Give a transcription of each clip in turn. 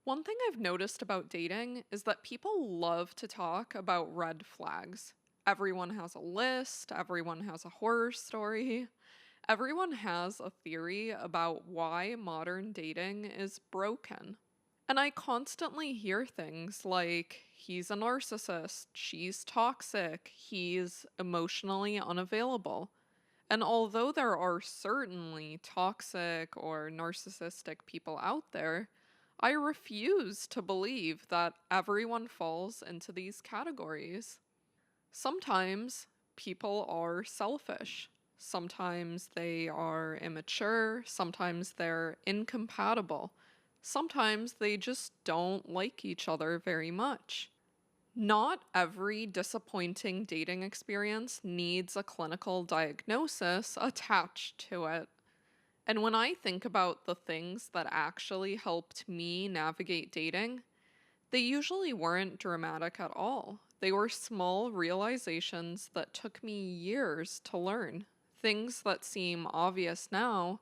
One thing I've noticed about dating is that people love to talk about red flags. Everyone has a list, everyone has a horror story, everyone has a theory about why modern dating is broken. And I constantly hear things like, he's a narcissist, she's toxic, he's emotionally unavailable. And although there are certainly toxic or narcissistic people out there, I refuse to believe that everyone falls into these categories. Sometimes people are selfish. Sometimes they are immature. Sometimes they're incompatible. Sometimes they just don't like each other very much. Not every disappointing dating experience needs a clinical diagnosis attached to it. And when I think about the things that actually helped me navigate dating, they usually weren't dramatic at all. They were small realizations that took me years to learn. Things that seem obvious now,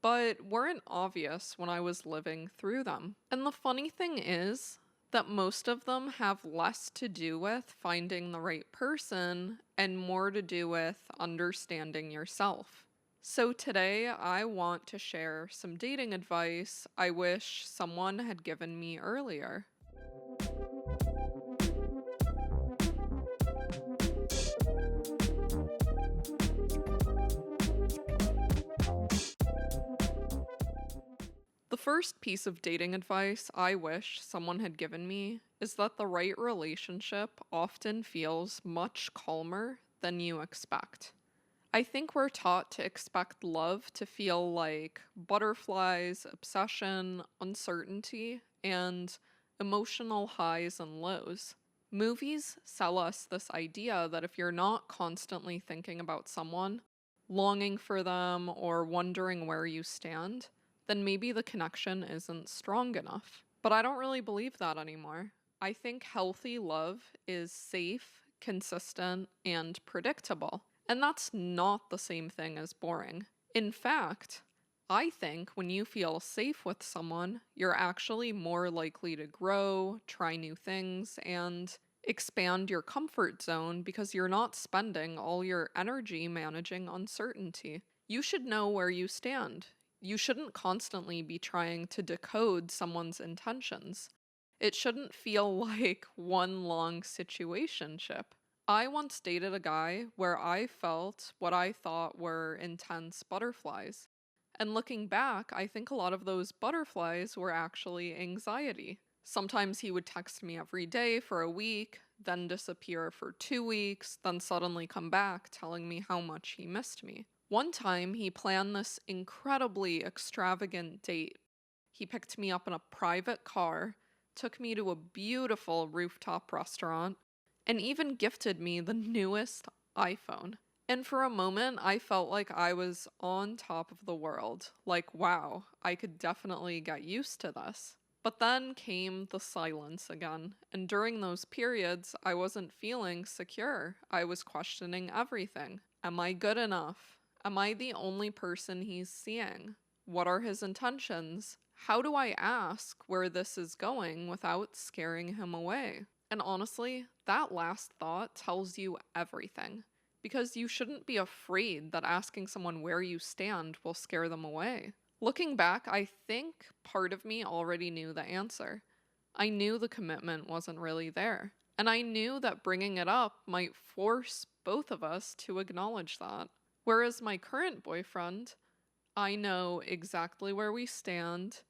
but weren't obvious when I was living through them. And the funny thing is that most of them have less to do with finding the right person and more to do with understanding yourself. So today, I want to share some dating advice I wish someone had given me earlier. The first piece of dating advice I wish someone had given me is that the right relationship often feels much calmer than you expect. I think we're taught to expect love to feel like butterflies, obsession, uncertainty, and emotional highs and lows. Movies sell us this idea that if you're not constantly thinking about someone, longing for them, or wondering where you stand, then maybe the connection isn't strong enough. But I don't really believe that anymore. I think healthy love is safe, consistent, and predictable. And that's not the same thing as boring. In fact, I think when you feel safe with someone, you're actually more likely to grow, try new things, and expand your comfort zone because you're not spending all your energy managing uncertainty. You should know where you stand. You shouldn't constantly be trying to decode someone's intentions. It shouldn't feel like one long situationship. I once dated a guy where I felt what I thought were intense butterflies. And looking back, I think a lot of those butterflies were actually anxiety. Sometimes he would text me every day for a week, then disappear for 2 weeks, then suddenly come back telling me how much he missed me. One time, he planned this incredibly extravagant date. He picked me up in a private car, took me to a beautiful rooftop restaurant, and even gifted me the newest iPhone. And for a moment, I felt like I was on top of the world. Like, wow, I could definitely get used to this. But then came the silence again. And during those periods, I wasn't feeling secure. I was questioning everything. Am I good enough? Am I the only person he's seeing? What are his intentions? How do I ask where this is going without scaring him away? And honestly, that last thought tells you everything. Because you shouldn't be afraid that asking someone where you stand will scare them away. Looking back, I think part of me already knew the answer. I knew the commitment wasn't really there. And I knew that bringing it up might force both of us to acknowledge that. Whereas my current boyfriend, I know exactly where we stand.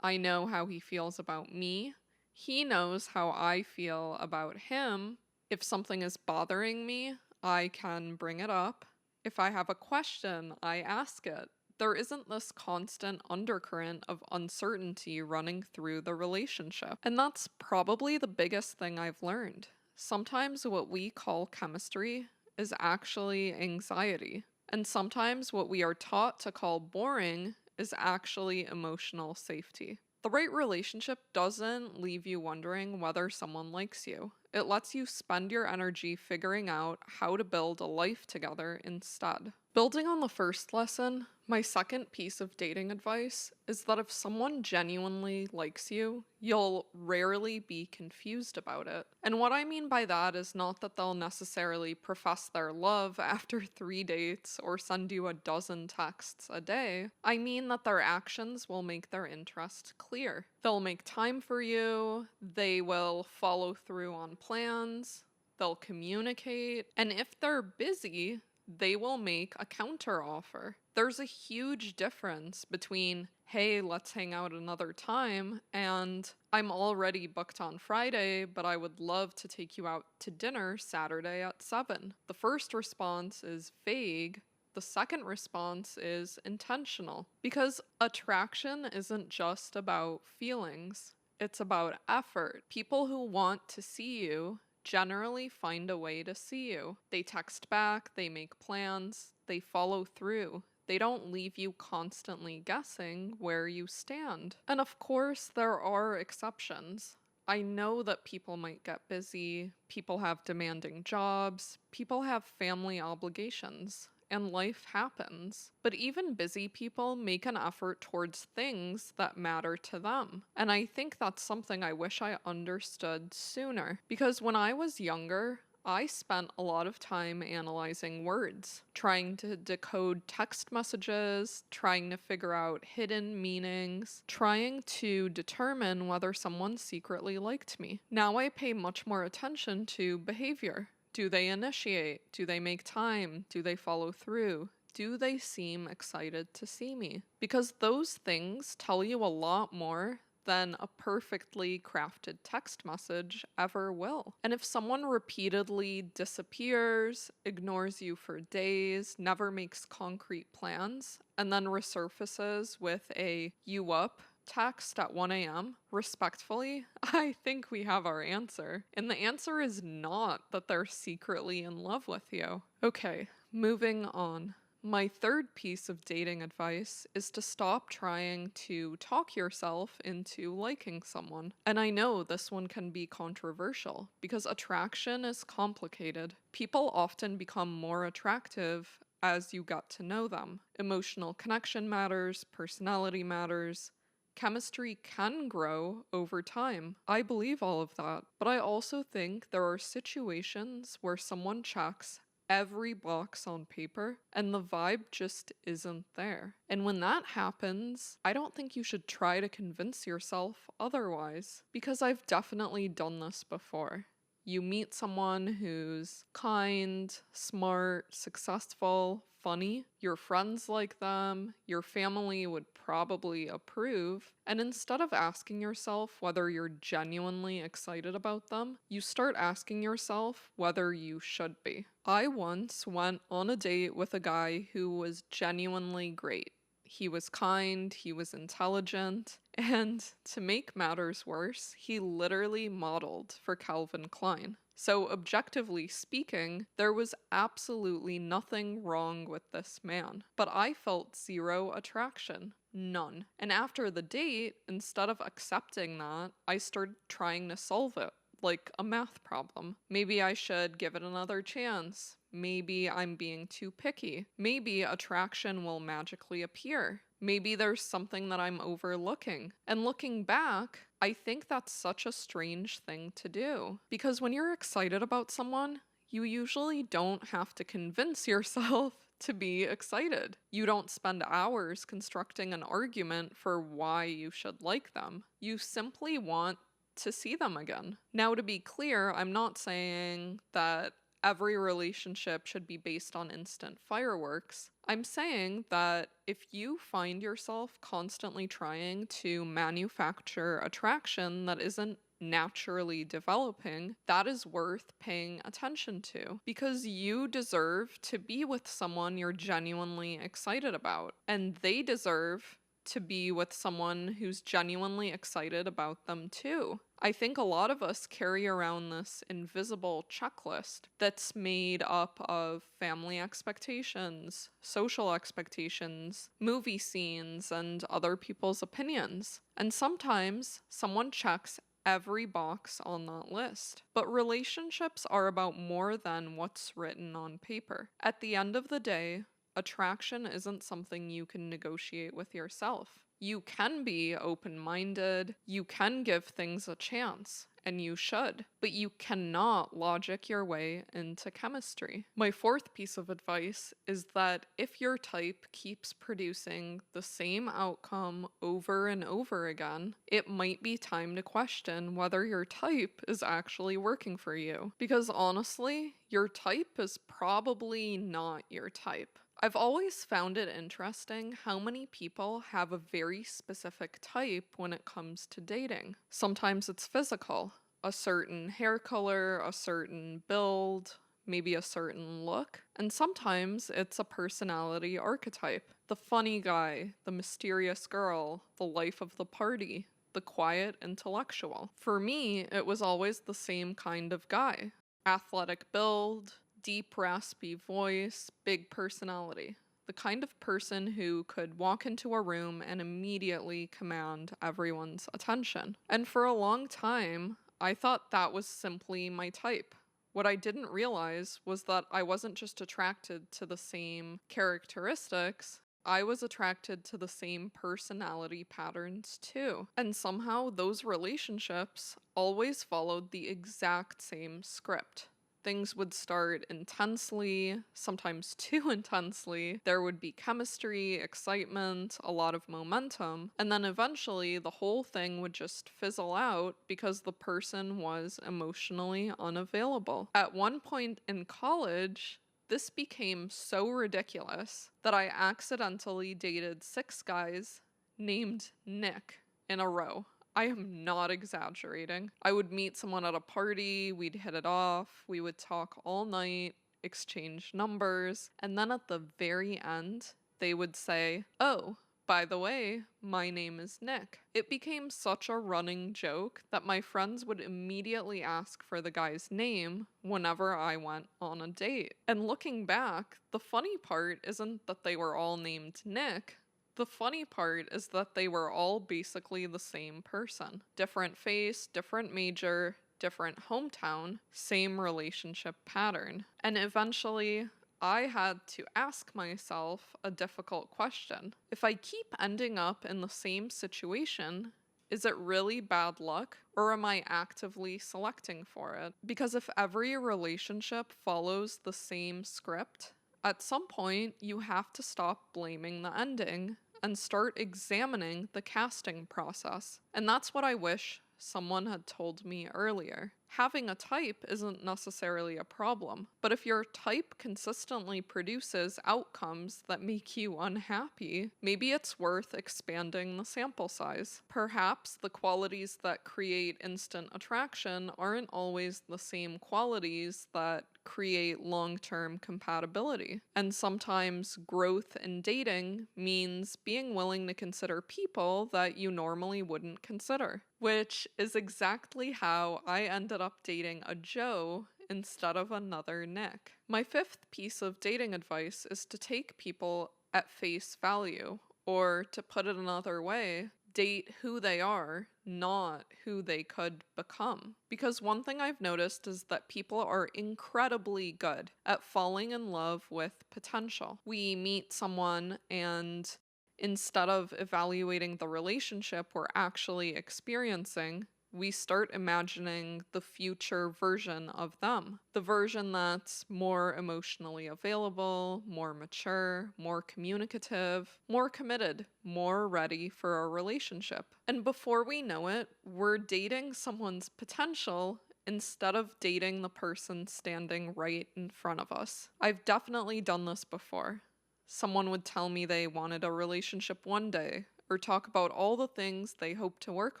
I know how he feels about me. He knows how I feel about him. If something is bothering me, I can bring it up. If I have a question, I ask it. There isn't this constant undercurrent of uncertainty running through the relationship. And that's probably the biggest thing I've learned. Sometimes what we call chemistry is actually anxiety. And sometimes what we are taught to call boring is actually emotional safety. The right relationship doesn't leave you wondering whether someone likes you. It lets you spend your energy figuring out how to build a life together instead. Building on the first lesson, my second piece of dating advice is that if someone genuinely likes you, you'll rarely be confused about it. And what I mean by that is not that they'll necessarily profess their love after 3 dates or send you a dozen texts a day. I mean that their actions will make their interest clear. They'll make time for you, they will follow through on plans, they'll communicate, and if they're busy, they will make a counteroffer. There's a huge difference between, hey, let's hang out another time, and I'm already booked on Friday, but I would love to take you out to dinner Saturday at 7. The first response is vague. The second response is intentional. Because attraction isn't just about feelings, it's about effort. People who want to see you generally find a way to see you. They text back, they make plans, they follow through. They don't leave you constantly guessing where you stand. And of course, there are exceptions. I know that people might get busy, people have demanding jobs, people have family obligations, and life happens. But even busy people make an effort towards things that matter to them. And I think that's something I wish I understood sooner. Because when I was younger, I spent a lot of time analyzing words, trying to decode text messages, trying to figure out hidden meanings, trying to determine whether someone secretly liked me. Now I pay much more attention to behavior. Do they initiate? Do they make time? Do they follow through? Do they seem excited to see me? Because those things tell you a lot more than a perfectly crafted text message ever will. And if someone repeatedly disappears, ignores you for days, never makes concrete plans, and then resurfaces with a "you up?" text at 1 a.m., respectfully, I think we have our answer. And the answer is not that they're secretly in love with you. Okay, moving on. My third piece of dating advice is to stop trying to talk yourself into liking someone. And I know this one can be controversial because attraction is complicated. People often become more attractive as you get to know them. Emotional connection matters, personality matters. Chemistry can grow over time. I believe all of that. But I also think there are situations where someone checks every box on paper and the vibe just isn't there. And when that happens, I don't think you should try to convince yourself otherwise, because I've definitely done this before. You meet someone who's kind, smart, successful, funny, your friends like them, your family would probably approve, and instead of asking yourself whether you're genuinely excited about them, you start asking yourself whether you should be. I once went on a date with a guy who was genuinely great. He was kind, he was intelligent, and to make matters worse, he literally modeled for Calvin Klein. So, objectively speaking, there was absolutely nothing wrong with this man. But I felt zero attraction. None. And after the date, instead of accepting that, I started trying to solve it, like a math problem. Maybe I should give it another chance. Maybe I'm being too picky. Maybe attraction will magically appear. Maybe there's something that I'm overlooking. And looking back, I think that's such a strange thing to do. Because when you're excited about someone, you usually don't have to convince yourself to be excited. You don't spend hours constructing an argument for why you should like them. You simply want to see them again. Now, to be clear, I'm not saying that every relationship should be based on instant fireworks. I'm saying that if you find yourself constantly trying to manufacture attraction that isn't naturally developing, that is worth paying attention to, because you deserve to be with someone you're genuinely excited about, and they deserve to be with someone who's genuinely excited about them too. I think a lot of us carry around this invisible checklist that's made up of family expectations, social expectations, movie scenes, and other people's opinions. And sometimes someone checks every box on that list. But relationships are about more than what's written on paper. At the end of the day, attraction isn't something you can negotiate with yourself. You can be open-minded, you can give things a chance, and you should, but you cannot logic your way into chemistry. My fourth piece of advice is that if your type keeps producing the same outcome over and over again, it might be time to question whether your type is actually working for you. Because honestly, your type is probably not your type. I've always found it interesting how many people have a very specific type when it comes to dating. Sometimes it's physical, a certain hair color, a certain build, maybe a certain look, and sometimes it's a personality archetype. The funny guy, the mysterious girl, the life of the party, the quiet intellectual. For me, it was always the same kind of guy. Athletic build, deep raspy voice, big personality. The kind of person who could walk into a room and immediately command everyone's attention. And for a long time, I thought that was simply my type. What I didn't realize was that I wasn't just attracted to the same characteristics, I was attracted to the same personality patterns too. And somehow those relationships always followed the exact same script. Things would start intensely, sometimes too intensely. There would be chemistry, excitement, a lot of momentum, and then eventually the whole thing would just fizzle out because the person was emotionally unavailable. At one point in college, this became so ridiculous that I accidentally dated 6 guys named Nick in a row. I am not exaggerating. I would meet someone at a party, we'd hit it off, we would talk all night, exchange numbers, and then at the very end, they would say, "Oh, by the way, my name is Nick." It became such a running joke that my friends would immediately ask for the guy's name whenever I went on a date. And looking back, the funny part isn't that they were all named Nick. The funny part is that they were all basically the same person. Different face, different major, different hometown, same relationship pattern. And eventually, I had to ask myself a difficult question. If I keep ending up in the same situation, is it really bad luck, or am I actively selecting for it? Because if every relationship follows the same script, at some point you have to stop blaming the ending and start examining the casting process. And that's what I wish someone had told me earlier. Having a type isn't necessarily a problem, but if your type consistently produces outcomes that make you unhappy, maybe it's worth expanding the sample size. Perhaps the qualities that create instant attraction aren't always the same qualities that create long-term compatibility. And sometimes growth in dating means being willing to consider people that you normally wouldn't consider, which is exactly how I ended up dating a Joe instead of another Nick. My fifth piece of dating advice is to take people at face value, or to put it another way, date who they are, not who they could become. Because one thing I've noticed is that people are incredibly good at falling in love with potential. We meet someone and instead of evaluating the relationship we're actually experiencing, we start imagining the future version of them. The version that's more emotionally available, more mature, more communicative, more committed, more ready for a relationship. And before we know it, we're dating someone's potential instead of dating the person standing right in front of us. I've definitely done this before. Someone would tell me they wanted a relationship one day, or talk about all the things they hope to work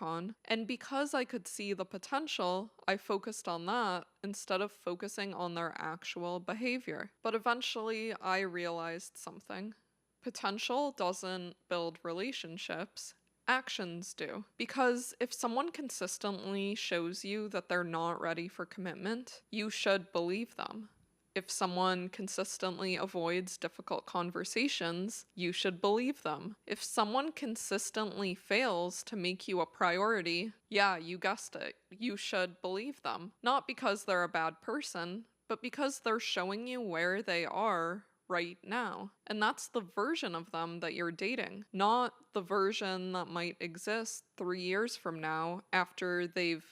on, and because I could see the potential, I focused on that instead of focusing on their actual behavior. But eventually, I realized something. Potential doesn't build relationships, actions do. Because if someone consistently shows you that they're not ready for commitment, you should believe them. If someone consistently avoids difficult conversations, you should believe them. If someone consistently fails to make you a priority, yeah, you guessed it, you should believe them. Not because they're a bad person, but because they're showing you where they are right now. And that's the version of them that you're dating, not the version that might exist 3 years from now after they've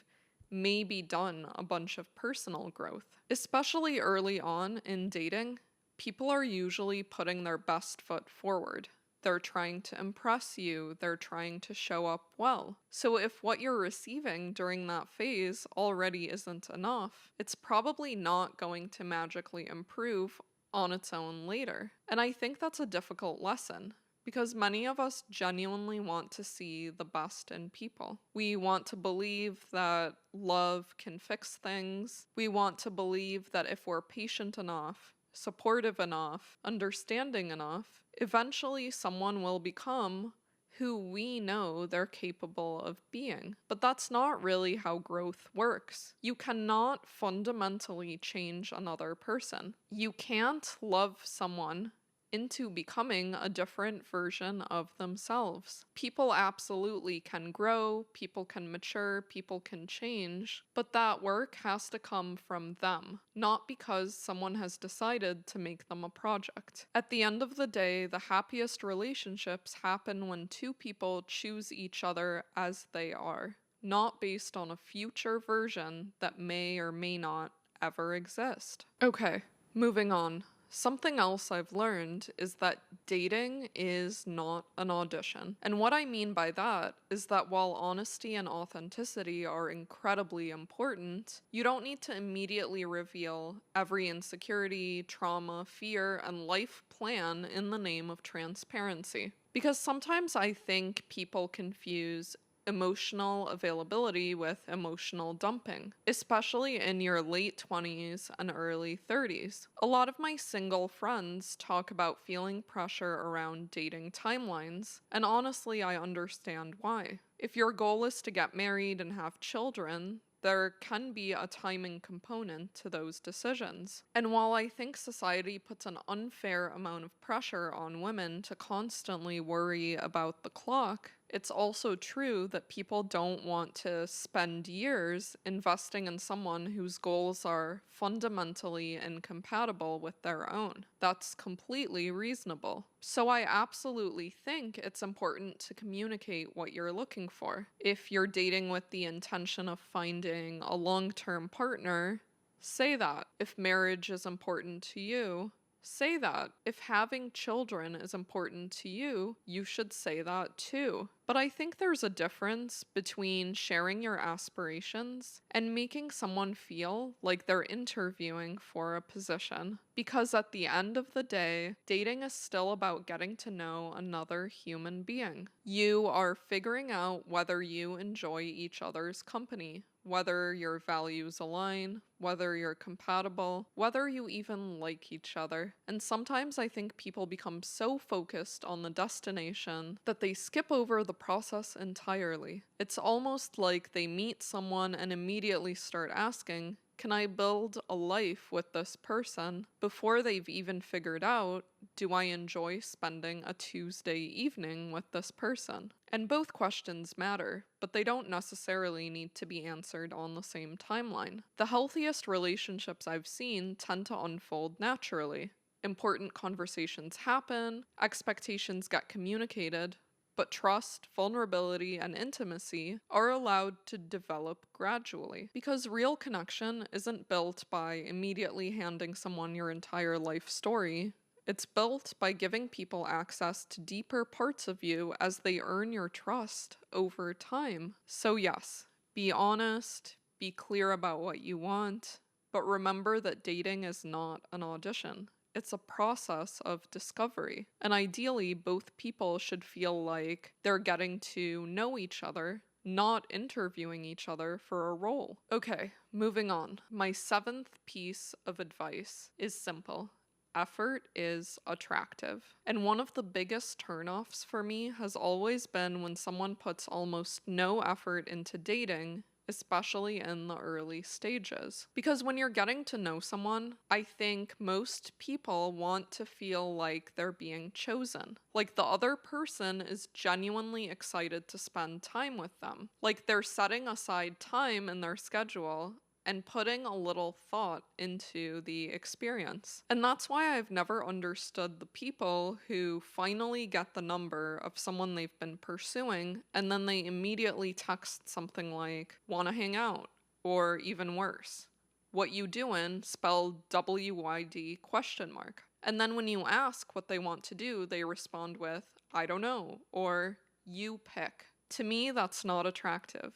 maybe done a bunch of personal growth. Especially early on in dating, people are usually putting their best foot forward. They're trying to impress you, they're trying to show up well. So if what you're receiving during that phase already isn't enough, it's probably not going to magically improve on its own later. And I think that's a difficult lesson, because many of us genuinely want to see the best in people. We want to believe that love can fix things. We want to believe that if we're patient enough, supportive enough, understanding enough, eventually someone will become who we know they're capable of being. But that's not really how growth works. You cannot fundamentally change another person. You can't love someone into becoming a different version of themselves. People absolutely can grow, people can mature, people can change, but that work has to come from them, not because someone has decided to make them a project. At the end of the day, the happiest relationships happen when two people choose each other as they are, not based on a future version that may or may not ever exist. Okay, moving on. Something else I've learned is that dating is not an audition. And what I mean by that is that while honesty and authenticity are incredibly important, you don't need to immediately reveal every insecurity, trauma, fear, and life plan in the name of transparency. Because sometimes I think people confuse emotional availability with emotional dumping, especially in your late 20s and early 30s. A lot of my single friends talk about feeling pressure around dating timelines, and honestly, I understand why. If your goal is to get married and have children, there can be a timing component to those decisions. And while I think society puts an unfair amount of pressure on women to constantly worry about the clock, it's also true that people don't want to spend years investing in someone whose goals are fundamentally incompatible with their own. That's completely reasonable. So I absolutely think it's important to communicate what you're looking for. If you're dating with the intention of finding a long-term partner, say that. If marriage is important to you, say that. If having children is important to you, you should say that too. But I think there's a difference between sharing your aspirations and making someone feel like they're interviewing for a position. Because at the end of the day, dating is still about getting to know another human being. You are figuring out whether you enjoy each other's company, whether your values align, whether you're compatible, whether you even like each other. And sometimes I think people become so focused on the destination that they skip over the process entirely. It's almost like they meet someone and immediately start asking, can I build a life with this person, before they've even figured out, do I enjoy spending a Tuesday evening with this person? And both questions matter, but they don't necessarily need to be answered on the same timeline. The healthiest relationships I've seen tend to unfold naturally. Important conversations happen, expectations get communicated, but trust, vulnerability, and intimacy are allowed to develop gradually. Because real connection isn't built by immediately handing someone your entire life story. It's built by giving people access to deeper parts of you as they earn your trust over time. So yes, be honest, be clear about what you want, but remember that dating is not an audition. It's a process of discovery. And ideally, both people should feel like they're getting to know each other, not interviewing each other for a role. Okay, moving on. My 7th piece of advice is simple. Effort is attractive. And one of the biggest turnoffs for me has always been when someone puts almost no effort into dating especially in the early stages. Because when you're getting to know someone, I think most people want to feel like they're being chosen. Like the other person is genuinely excited to spend time with them. Like they're setting aside time in their schedule and putting a little thought into the experience. And that's why I've never understood the people who finally get the number of someone they've been pursuing and then they immediately text something like, wanna hang out? Or even worse, what you doing? Spelled WYD question mark. And then when you ask what they want to do, they respond with, I don't know, or you pick. To me, that's not attractive.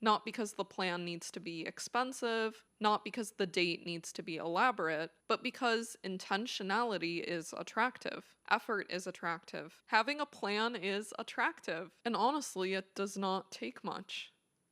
Not because the plan needs to be expensive, not because the date needs to be elaborate, but because intentionality is attractive. Effort is attractive. Having a plan is attractive. And honestly, it does not take much.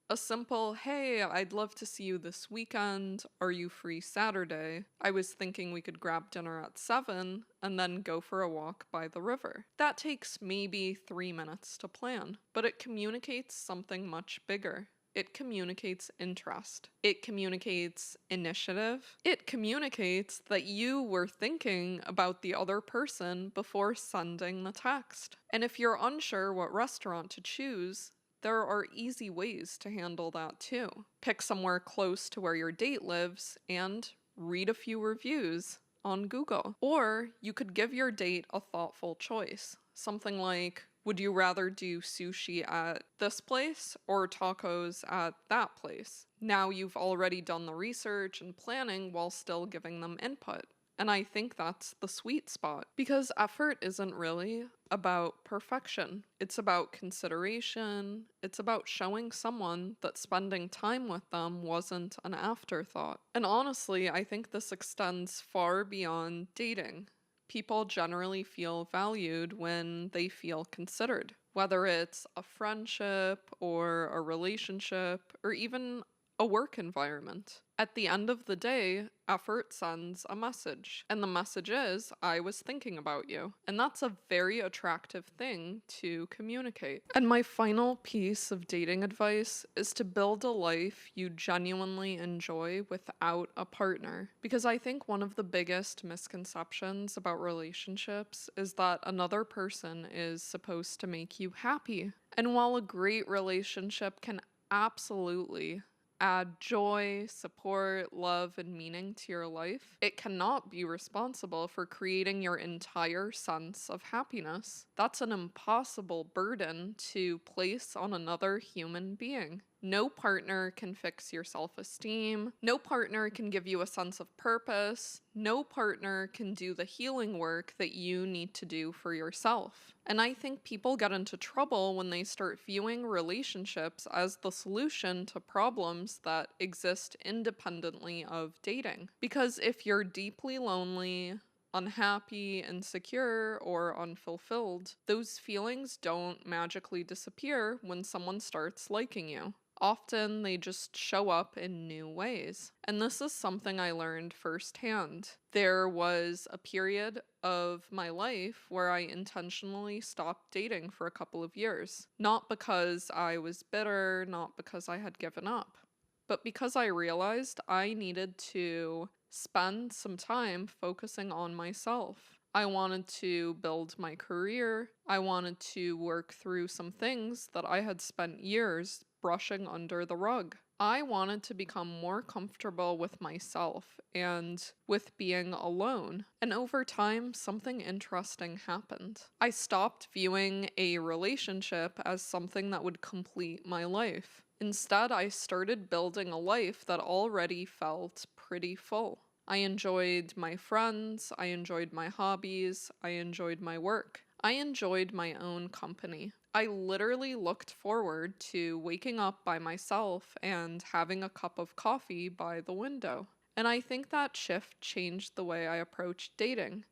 A simple, hey, I'd love to see you this weekend. Are you free Saturday? I was thinking we could grab dinner at 7 and then go for a walk by the river. That takes maybe 3 minutes to plan, but it communicates something much bigger. It communicates interest. It communicates initiative. It communicates that you were thinking about the other person before sending the text. And if you're unsure what restaurant to choose, there are easy ways to handle that too. Pick somewhere close to where your date lives and read a few reviews on Google. Or you could give your date a thoughtful choice. Something like, would you rather do sushi at this place or tacos at that place? Now you've already done the research and planning while still giving them input. And I think that's the sweet spot. Because effort isn't really about perfection. It's about consideration. It's about showing someone that spending time with them wasn't an afterthought. And honestly, I think this extends far beyond dating. People generally feel valued when they feel considered, whether it's a friendship or a relationship or even a work environment. At the end of the day, effort sends a message. And the message is, I was thinking about you. And that's a very attractive thing to communicate. And my final piece of dating advice is to build a life you genuinely enjoy without a partner. Because I think one of the biggest misconceptions about relationships is that another person is supposed to make you happy. And while a great relationship can absolutely add joy, support, love, and meaning to your life, it cannot be responsible for creating your entire sense of happiness. That's an impossible burden to place on another human being. No partner can fix your self-esteem. No partner can give you a sense of purpose. No partner can do the healing work that you need to do for yourself. And I think people get into trouble when they start viewing relationships as the solution to problems that exist independently of dating. Because if you're deeply lonely, unhappy, insecure, or unfulfilled, those feelings don't magically disappear when someone starts liking you. Often they just show up in new ways. And this is something I learned firsthand. There was a period of my life where I intentionally stopped dating for a couple of years. Not because I was bitter, not because I had given up, but because I realized I needed to spend some time focusing on myself. I wanted to build my career. I wanted to work through some things that I had spent years brushing under the rug. I wanted to become more comfortable with myself and with being alone. And over time, something interesting happened. I stopped viewing a relationship as something that would complete my life. Instead, I started building a life that already felt pretty full. I enjoyed my friends, I enjoyed my hobbies, I enjoyed my work. I enjoyed my own company. I literally looked forward to waking up by myself and having a cup of coffee by the window. And I think that shift changed the way I approached dating.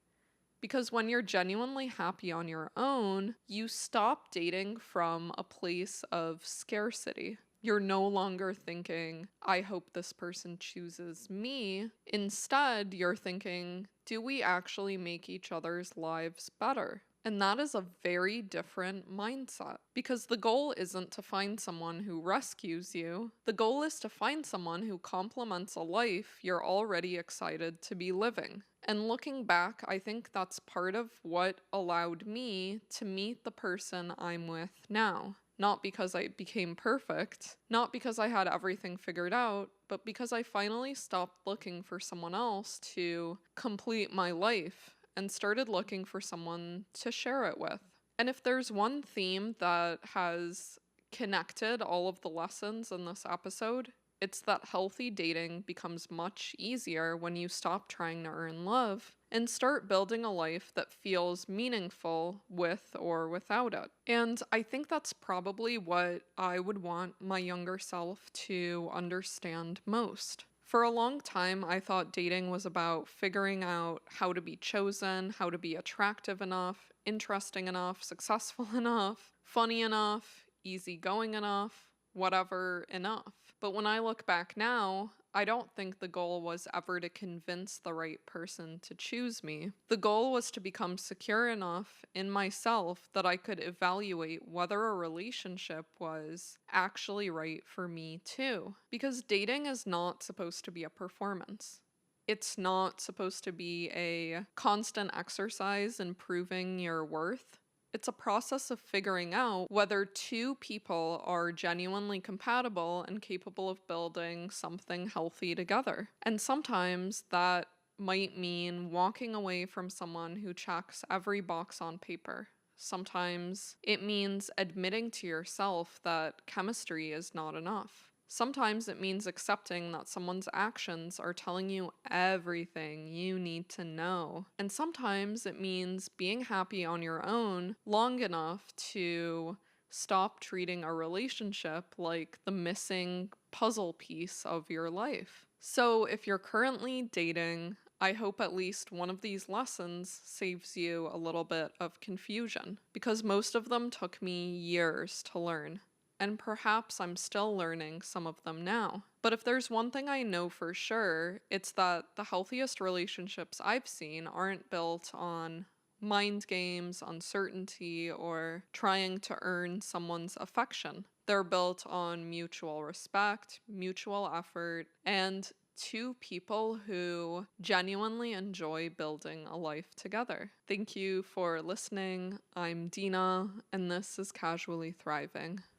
Because when you're genuinely happy on your own, you stop dating from a place of scarcity. You're no longer thinking, I hope this person chooses me. Instead, you're thinking, do we actually make each other's lives better? And that is a very different mindset because the goal isn't to find someone who rescues you. The goal is to find someone who complements a life you're already excited to be living. And looking back, I think that's part of what allowed me to meet the person I'm with now. Not because I became perfect, not because I had everything figured out, but because I finally stopped looking for someone else to complete my life and started looking for someone to share it with. And if there's one theme that has connected all of the lessons in this episode, it's that healthy dating becomes much easier when you stop trying to earn love and start building a life that feels meaningful with or without it. And I think that's probably what I would want my younger self to understand most. For a long time, I thought dating was about figuring out how to be chosen, how to be attractive enough, interesting enough, successful enough, funny enough, easygoing enough, whatever enough. But when I look back now, I don't think the goal was ever to convince the right person to choose me. The goal was to become secure enough in myself that I could evaluate whether a relationship was actually right for me too. Because dating is not supposed to be a performance. It's not supposed to be a constant exercise in proving your worth. It's a process of figuring out whether two people are genuinely compatible and capable of building something healthy together. And sometimes that might mean walking away from someone who checks every box on paper. Sometimes it means admitting to yourself that chemistry is not enough. Sometimes it means accepting that someone's actions are telling you everything you need to know. And sometimes it means being happy on your own long enough to stop treating a relationship like the missing puzzle piece of your life. So if you're currently dating, I hope at least one of these lessons saves you a little bit of confusion, because most of them took me years to learn. And perhaps I'm still learning some of them now. But if there's one thing I know for sure, it's that the healthiest relationships I've seen aren't built on mind games, uncertainty, or trying to earn someone's affection. They're built on mutual respect, mutual effort, and two people who genuinely enjoy building a life together. Thank you for listening. I'm Dina, and this is Casually Thriving.